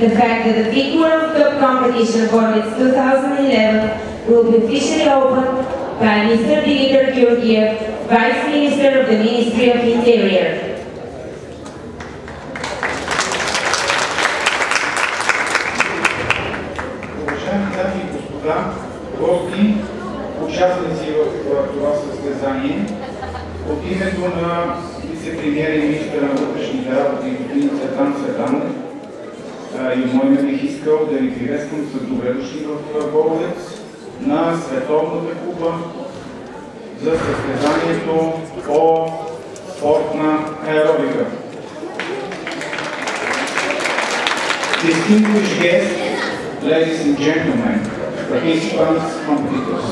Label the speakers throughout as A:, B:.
A: the fact that the Big World Cup competition for its 2011 will be officially opened by Mr. Dimitar Georgiev, Vice Minister of the Ministry of Interior.
B: Гости, участници в това състезание, от името на вице-премиер и министър на вътрешните работи господин Цветан Цветанов и от мое име бих искал да ви приветствам с добре дошли в Боровец на Световната купа за състезанието по спортна аеробика. Distinguished guests, ladies and gentlemen, participants, competitors.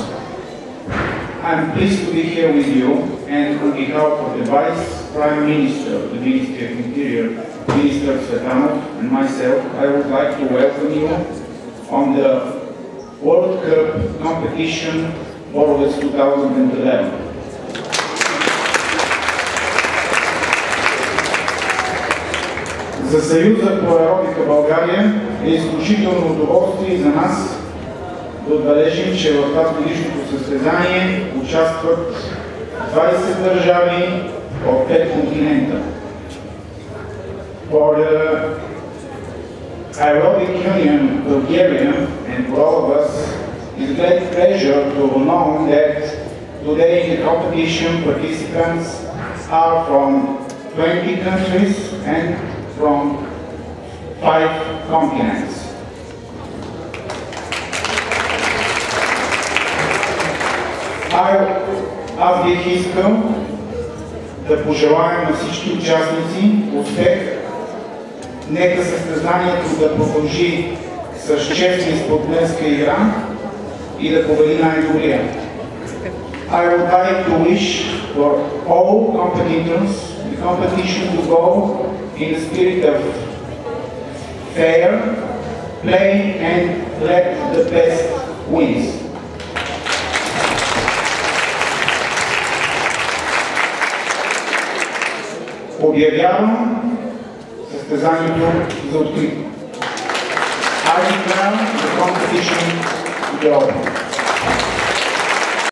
B: I'm pleased to be here with you, and on behalf of the Vice Prime Minister of the Ministry of Interior, Minister Tsvetanov, and myself, I would like to welcome you on the World Cup competition Borovets 2011. За Съюза по аеробика България е изключително удоволствие и за нас да отбележим, че в тази годишното състезание участват 20 държави от 5 континента. For the Aerobic Union Bulgaria and for all of us, it's a great pleasure to know that today in the competition participants are from 20 countries and from 5 continents. Аз бих искал да пожелаем на всички участници успех. Нека състезанието да продължи с честна и спортсменска игра и да победи най-добрия. I would like to wish for all competitors the competition to go in the spirit of fair play and let the best wins. Обявявам състезанието за открито. I declare the competition to be open.